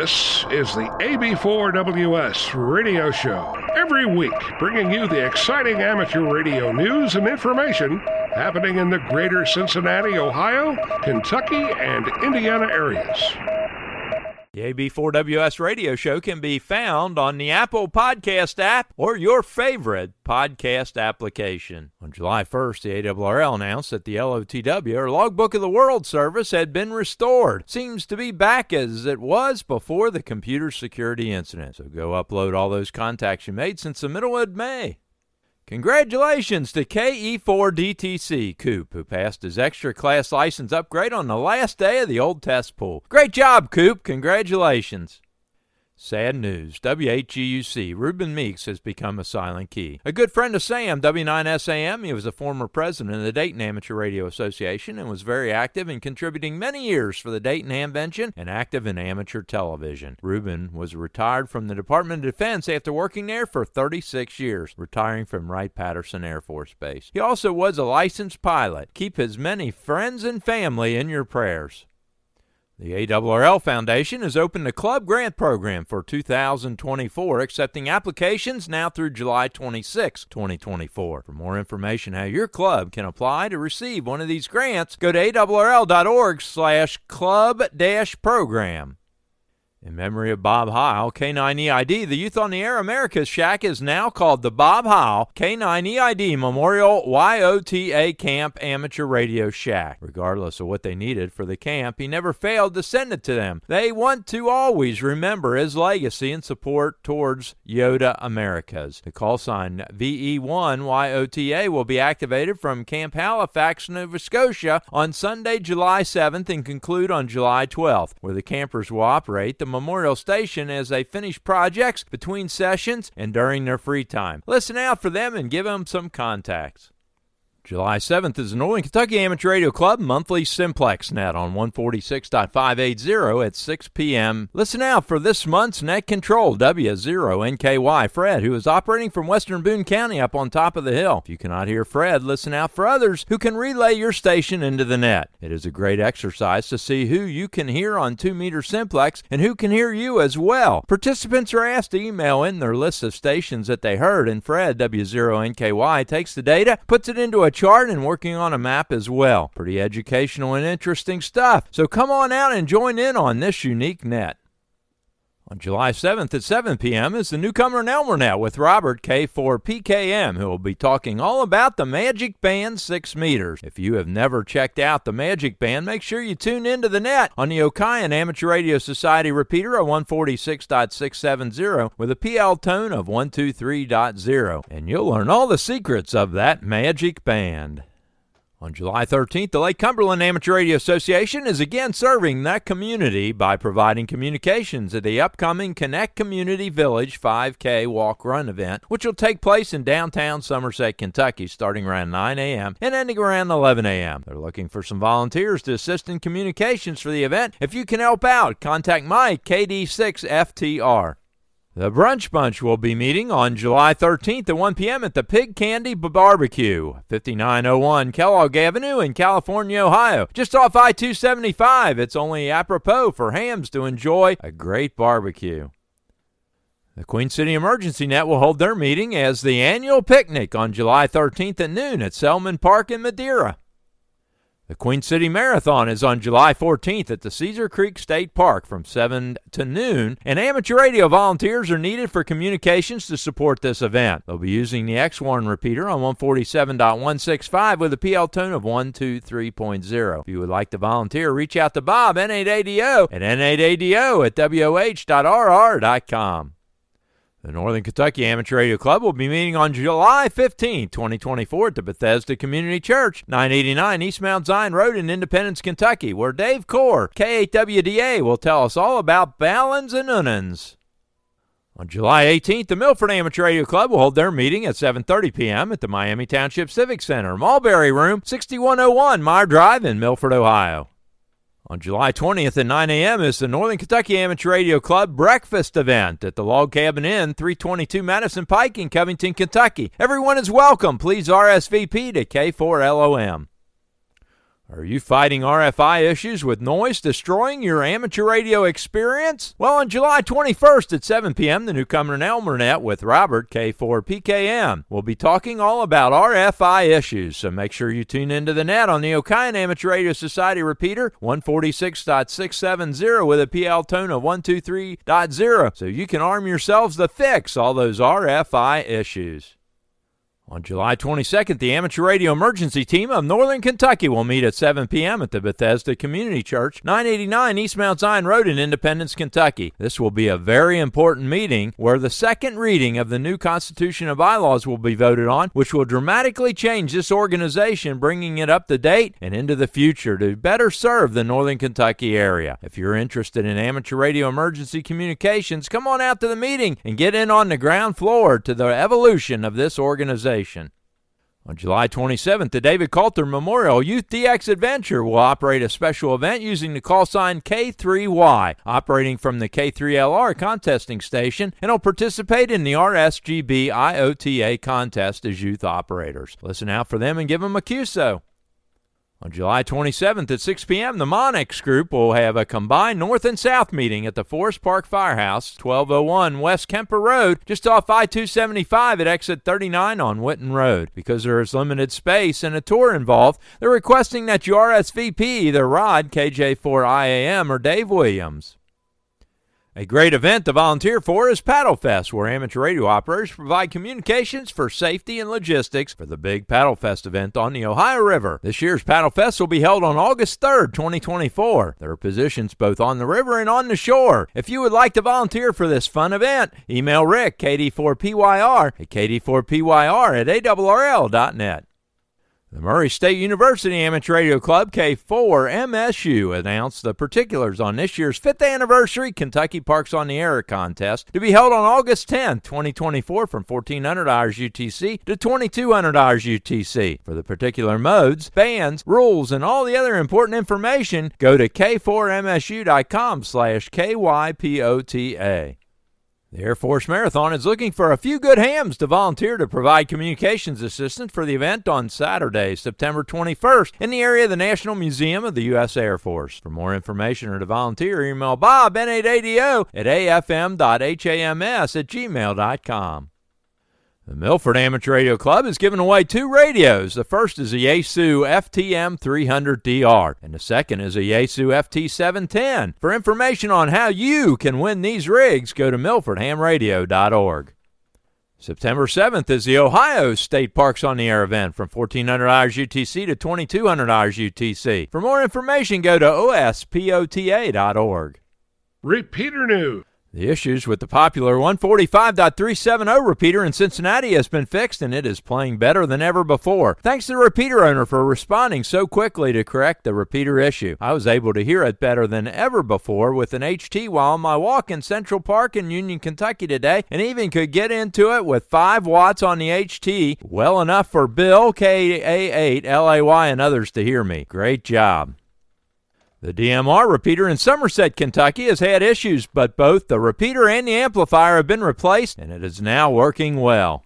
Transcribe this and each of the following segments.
This is the AB4WS radio show. Every week, bringing you the exciting amateur radio news and information happening in the greater Cincinnati, Ohio, Kentucky, and Indiana areas. The AB4WS radio show can be found on the Apple Podcast app or your favorite podcast application. On July 1st, the ARRL announced that the LOTW, or Logbook of the World service, had been restored. Seems to be back as it was before the computer security incident. So go upload all those contacts you made since the middle of May. Congratulations to KE4DTC Coop, who passed his extra class license upgrade on the last day of the old test pool. Great job, Coop. Congratulations. Sad news. W8GUC Ruben Meeks has become a silent key. A good friend of Sam, W9SAM, he was a former president of the Dayton Amateur Radio Association and was very active in contributing many years for the Dayton Hamvention and active in amateur television. Ruben was retired from the Department of Defense after working there for 36 years, retiring from Wright-Patterson Air Force Base. He also was a licensed pilot. Keep his many friends and family in your prayers. The ARRL Foundation has opened a club grant program for 2024, accepting applications now through July 26, 2024. For more information how your club can apply to receive one of these grants, go to arrl.org/club-program. In memory of Bob Heil, K9EID, the Youth on the Air America's Shack is now called the Bob Heil K9EID Memorial YOTA Camp Amateur Radio Shack. Regardless of what they needed for the camp, he never failed to send it to them. They want to always remember his legacy and support towards YOTA Americas. The call sign VE1YOTA will be activated from Camp Halifax, Nova Scotia on Sunday, July 7th and conclude on July 12th, where the campers will operate the Memorial Station as they finish projects between sessions and during their free time. Listen out for them and give them some contacts. July 7th is the Northern Kentucky Amateur Radio Club monthly SIMPLEX net on 146.580 at 6 p.m. Listen out for this month's net control, W0NKY Fred, who is operating from Western Boone County up on top of the hill. If you cannot hear Fred, listen out for others who can relay your station into the net. It is a great exercise to see who you can hear on 2-meter SIMPLEX and who can hear you as well. Participants are asked to email in their list of stations that they heard, and Fred, W0NKY, takes the data, puts it into a chart, and working on a map as well. Pretty educational and interesting stuff. So come on out and join in on this unique net. On July 7th at 7 p.m. is the Comers and Elmers Net with Robert K4PKM, who will be talking all about the Magic Band 6 meters. If you have never checked out the Magic Band, make sure you tune into the net on the Okayan Amateur Radio Society repeater at 146.670 with a PL tone of 123.0, and you'll learn all the secrets of that Magic Band. On July 13th, the Lake Cumberland Amateur Radio Association is again serving that community by providing communications at the upcoming Connect Community Village 5K Walk-Run event, which will take place in downtown Somerset, Kentucky, starting around 9 a.m. and ending around 11 a.m. They're looking for some volunteers to assist in communications for the event. If you can help out, contact Mike, KD6FTR. The Brunch Bunch will be meeting on July 13th at 1 p.m. at the Pig Candy Barbecue, 5901 Kellogg Avenue in California, Ohio. Just off I-275, it's only apropos for hams to enjoy a great barbecue. The Queen City Emergency Net will hold their meeting as the annual picnic on July 13th at noon at Selman Park in Madeira. The Queen City Marathon is on July 14th at the Cedar Creek State Park from 7 to noon, and amateur radio volunteers are needed for communications to support this event. They'll be using the X1 repeater on 147.165 with a PL tone of 123.0. If you would like to volunteer, reach out to Bob, N8ADO, at N8ADO@WH.RR.com. The Northern Kentucky Amateur Radio Club will be meeting on July 15, 2024 at the Bethesda Community Church, 989 East Mount Zion Road in Independence, Kentucky, where Dave Core, K8WDA, will tell us all about ballons and onions. On July 18th, the Milford Amateur Radio Club will hold their meeting at 7:30 p.m. at the Miami Township Civic Center, Mulberry Room, 6101 Meyer Drive in Milford, Ohio. On July 20th at 9 a.m. is the Northern Kentucky Amateur Radio Club Breakfast event at the Log Cabin Inn, 322 Madison Pike in Covington, Kentucky. Everyone is welcome. Please RSVP to K4LOM. Are you fighting RFI issues with noise destroying your amateur radio experience? Well, on July 21st at 7 p.m., the new Comers and Elmers Net with Robert, K4PKM. We'll be talking all about RFI issues, so make sure you tune into the net on the Okian Amateur Radio Society repeater 146.670 with a PL tone of 123.0, so you can arm yourselves to fix all those RFI issues. On July 22nd, the Amateur Radio Emergency Team of Northern Kentucky will meet at 7 p.m. at the Bethesda Community Church, 989 East Mount Zion Road in Independence, Kentucky. This will be a very important meeting where the second reading of the new Constitution and bylaws will be voted on, which will dramatically change this organization, bringing it up to date and into the future to better serve the Northern Kentucky area. If you're interested in amateur radio emergency communications, come on out to the meeting and get in on the ground floor to the evolution of this organization. On July 27th, the David Kalter Memorial Youth DX Adventure will operate a special event using the call sign K3Y, operating from the K3LR contesting station, and will participate in the RSGB IOTA contest as youth operators. Listen out for them and give them a QSO. On July 27th at 6 p.m., the MONIX group will have a combined North and South meeting at the Forest Park Firehouse, 1201 West Kemper Road, just off I-275 at exit 39 on Whitten Road. Because there is limited space and a tour involved, they're requesting that you RSVP either Rod, KJ4IAM, or Dave Williams. A great event to volunteer for is Paddlefest, where amateur radio operators provide communications for safety and logistics for the big Paddlefest event on the Ohio River. This year's Paddlefest will be held on August 3rd, 2024. There are positions both on the river and on the shore. If you would like to volunteer for this fun event, email Rick, KD4PYR, at KD4PYR at ARRL.net. The Murray State University Amateur Radio Club, K4MSU, announced the particulars on this year's 5th anniversary Kentucky Parks on the Air contest to be held on August 10, 2024 from 1400 hours UTC to 2200 hours UTC. For the particular modes, bands, rules, and all the other important information, go to k4msu.com/KYPOTA. The Air Force Marathon is looking for a few good hams to volunteer to provide communications assistance for the event on Saturday, September 21st, in the area of the National Museum of the U.S. Air Force. For more information or to volunteer, email Bob, N8ADO, at afm.hams@gmail.com. The Milford Amateur Radio Club is giving away 2 radios. The first is a Yaesu FTM 300DR, and the second is a Yaesu FT710. For information on how you can win these rigs, go to milfordhamradio.org. September 7th is the Ohio State Parks on the Air event from 1400 hours UTC to 2200 hours UTC. For more information, go to ospota.org. Repeater news. The issues with the popular 145.370 repeater in Cincinnati has been fixed, and it is playing better than ever before. Thanks to the repeater owner for responding so quickly to correct the repeater issue. I was able to hear it better than ever before with an HT while on my walk in Central Park in Union, Kentucky today, and even could get into it with 5 watts on the HT, well enough for Bill, KA8LAY, and others to hear me. Great job. The DMR repeater in Somerset, Kentucky has had issues, but both the repeater and the amplifier have been replaced, and it is now working well.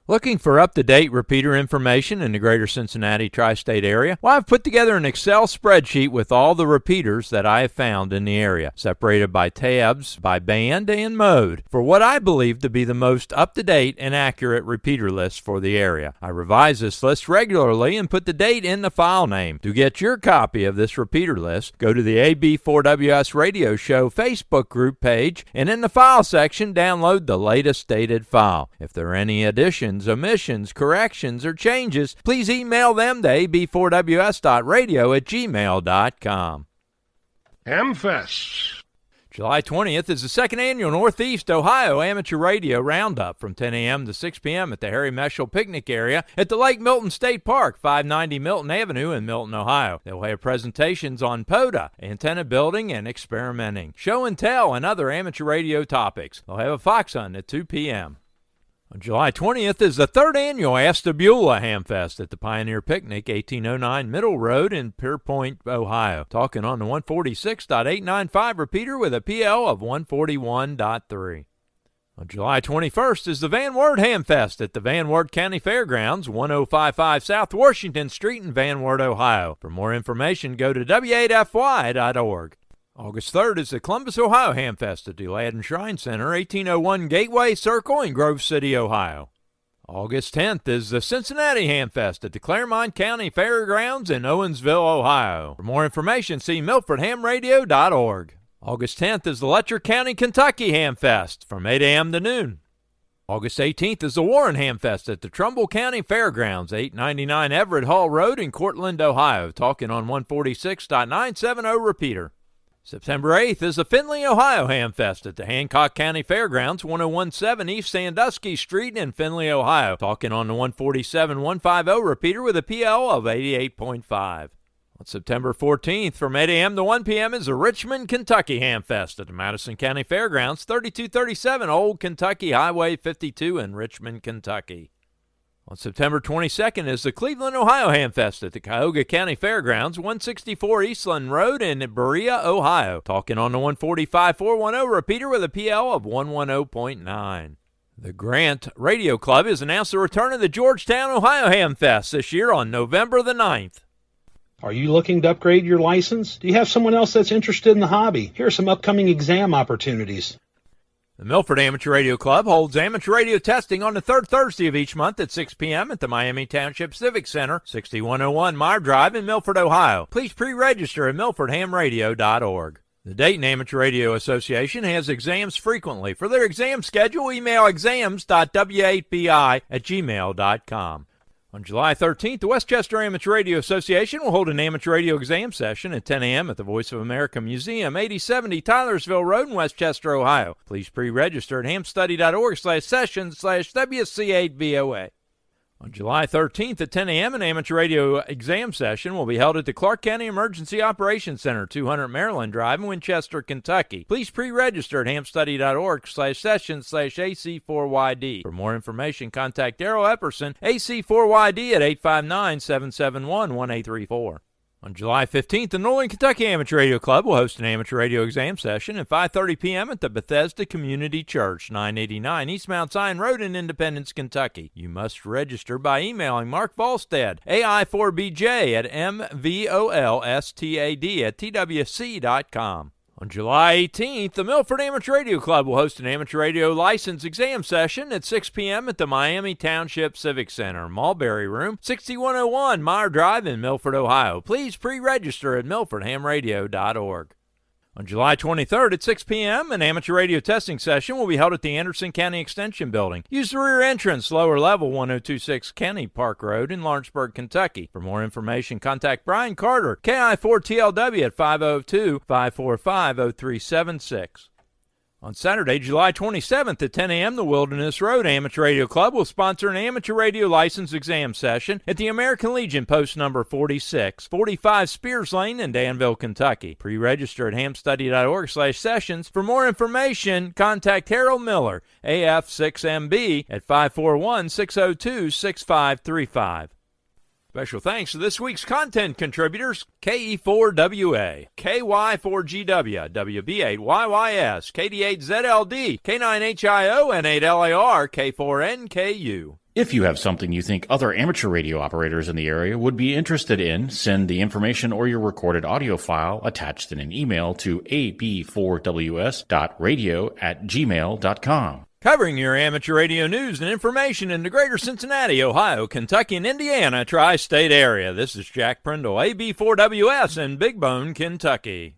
Looking for up-to-date repeater information in the greater Cincinnati tri-state area? Well, I've put together an Excel spreadsheet with all the repeaters that I have found in the area, separated by tabs, by band, and mode, for what I believe to be the most up-to-date and accurate repeater list for the area. I revise this list regularly and put the date in the file name. To get your copy of this repeater list, go to the AB4WS Radio Show Facebook group page, and in the file section, download the latest dated file. If there are any additions, omissions, corrections, or changes, please email them to ab4ws.radio@gmail.com. Hamfessts. July 20th is the second annual Northeast Ohio Amateur Radio Roundup from 10 a.m. to 6 p.m. at the Harry Meschel Picnic Area at the Lake Milton State Park, 590 Milton Avenue in Milton, Ohio. They'll have presentations on POTA, antenna building and experimenting, show and tell, and other amateur radio topics. They'll have a fox hunt at 2 p.m. On July 20th is the third annual Ashtabula Hamfest at the Pioneer Picnic, 1809 Middle Road in Pierpoint, Ohio. Talking on the 146.895 repeater with a PL of 141.3. On July 21st is the Van Wert Hamfest at the Van Wert County Fairgrounds, 1055 South Washington Street in Van Wert, Ohio. For more information, go to W8FY.org. August 3rd is the Columbus, Ohio Hamfest at the Aladdin Shrine Center, 1801 Gateway Circle in Grove City, Ohio. August 10th is the Cincinnati Hamfest at the Claremont County Fairgrounds in Owensville, Ohio. For more information, see MilfordHamRadio.org. August 10th is the Letcher County, Kentucky Hamfest from 8 a.m. to noon. August 18th is the Warren Hamfest at the Trumbull County Fairgrounds, 899 Everett Hall Road in Cortland, Ohio, talking on 146.970 repeater. September 8th is the Findlay, Ohio Hamfest at the Hancock County Fairgrounds, 1017 East Sandusky Street in Findlay, Ohio, talking on the 147.150 repeater with a PL of 88.5. On September 14th, from 8 a.m. to 1 p.m. is the Richmond, Kentucky Hamfest at the Madison County Fairgrounds, 3237 Old Kentucky Highway 52 in Richmond, Kentucky. On September 22nd is the Cleveland, Ohio Hamfest at the Cuyahoga County Fairgrounds, 164 Eastland Road in Berea, Ohio, talking on the 145.410 repeater with a PL of 110.9. The Grant Radio Club has announced the return of the Georgetown, Ohio Hamfest this year on November the 9th. Are you looking to upgrade your license? Do you have someone else that's interested in the hobby? Here are some upcoming exam opportunities. The Milford Amateur Radio Club holds amateur radio testing on the third Thursday of each month at 6 p.m. at the Miami Township Civic Center, 6101 Meyer Drive in Milford, Ohio. Please pre-register at milfordhamradio.org. The Dayton Amateur Radio Association has exams frequently. For their exam schedule, email exams.w8bi@gmail.com. On July 13th, the Westchester Amateur Radio Association will hold an amateur radio exam session at 10 a.m. at the Voice of America Museum, 8070 Tylersville Road in Westchester, Ohio. Please pre-register at hamstudy.org/session/WC8VOA. On July 13th at 10 a.m., an amateur radio exam session will be held at the Clark County Emergency Operations Center, 200 Maryland Drive in Winchester, Kentucky. Please pre-register at hamstudy.org/session/AC4YD. For more information, contact Darrell Epperson, AC4YD at 859-771-1834. On July 15th, the Northern Kentucky Amateur Radio Club will host an amateur radio exam session at 5:30 p.m. at the Bethesda Community Church, 989 East Mount Zion Road in Independence, Kentucky. You must register by emailing Mark Volstad, AI4BJ at MVOLSTAD@TWC.com. On July 18th, the Milford Amateur Radio Club will host an amateur radio license exam session at 6 p.m. at the Miami Township Civic Center, Mulberry Room, 6101 Meyer Drive in Milford, Ohio. Please pre-register at milfordhamradio.org. On July 23rd at 6 p.m., an amateur radio testing session will be held at the Anderson County Extension Building. Use the rear entrance, lower level, 1026 Kenny Park Road in Lawrenceburg, Kentucky. For more information, contact Brian Carter, KI4TLW at 502-545-0376. On Saturday, July 27th at 10 a.m., the Wilderness Road Amateur Radio Club will sponsor an amateur radio license exam session at the American Legion post number 46, 45 Spears Lane in Danville, Kentucky. Pre-register at hamstudy.org/sessions. For more information, contact Harold Miller, AF6MB at 541-602-6535. Special thanks to this week's content contributors: KE4WA, KY4GW, WB8YYS, KD8ZLD, K9HIO, N8LAR, K4NKU. If you have something you think other amateur radio operators in the area would be interested in, send the information or your recorded audio file attached in an email to ab4ws.radio@gmail.com. Covering your amateur radio news and information in the greater Cincinnati, Ohio, Kentucky, and Indiana tri-state area. This is Jack Prindle, AB4WS in Big Bone, Kentucky.